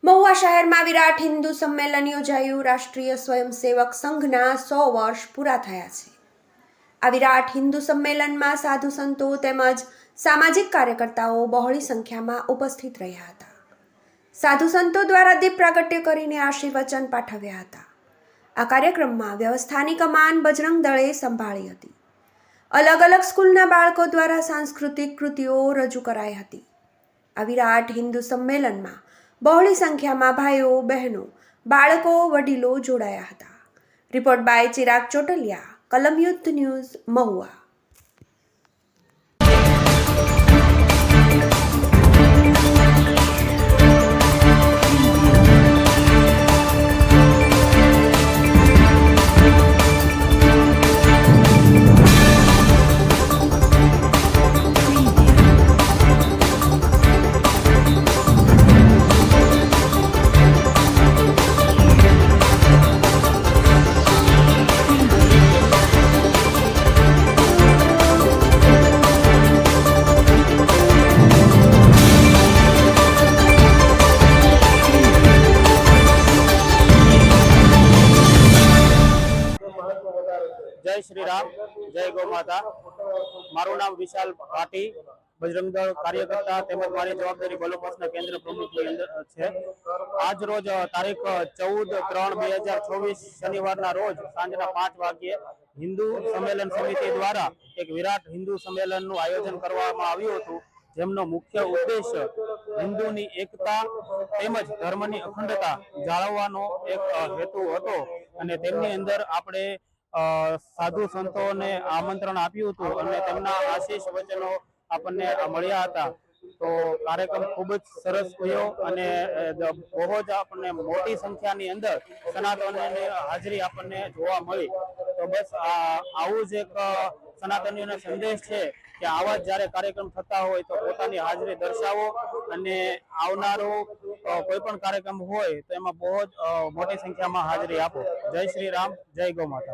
મહુવા શહેરમાં વિરાટ હિન્દુ સંમેલન યોજાયું। રાષ્ટ્રીય સ્વયંસેવક સંઘના 100 વર્ષ પૂરા થયા છે। આ વિરાટ હિન્દુ સંમેલનમાં સાધુ સંતો તેમજ સામાજિક કાર્યકર્તાઓ બહોળી સંખ્યામાં ઉપસ્થિત રહ્યા હતા। સાધુ સંતો દ્વારા દીપ પ્રાગટ્ય કરીને આશીર્વચન પાઠવ્યા હતા। આ કાર્યક્રમમાં વ્યવસ્થાની કમાન બજરંગ દળે સંભાળી હતી। અલગ અલગ સ્કૂલના બાળકો દ્વારા સાંસ્કૃતિક કૃતિઓ રજૂ કરાઈ હતી। આ વિરાટ હિન્દુ સંમેલનમાં બહોળી સંખ્યામાં ભાઈઓ બહેનો બાળકો વડીલો જોડાયા હતા। Report by Chirag Chotaliya, Kalamyuddh news, Mahuva. जय श्री राम, जय गौ माता। मारू नाम विशाल भाटी, बजरंग दल कार्यकर्ता तेमज मारी जवाबदारी बलोपासना केंद्र प्रमुख है। आज रोज तारीख 14/3/2024 शनिवार रोज सांजना 5 वाग्ये हिंदू सम्मेलन समिति द्वारा एक विराट हिंदू सम्मेलन नु आयोजन करवामां आव्युं हतुं। जेमनो मुख्य उद्देश्य हिंदूनी एकता तेमज धर्मनी अखंडता जाळवવાનો एक हेतु हतो अने तेमनी अंदर आपणे साधु संतो ने आमंत्रण आप्युं हतुं अने तेमना आशीष वचनो आपने मळ्या हता। तो कार्यक्रम खूब ज सरस थयो अने बहुत आपने मोटी संख्यानी अंदर सनातनीओनी हाजरी आपने जोवा मळी। तो बस आवुं ज एक सनातनीओनो संदेश छे कि आवा ज्यारे कार्यक्रम थता होय तो पोतानी हाजरी दर्शावो अने आवनारो कोई पण कार्यक्रम होय तो एमां बहुत मोटी संख्यामां हाजरी आपो। जय श्री राम, जय गौ माता।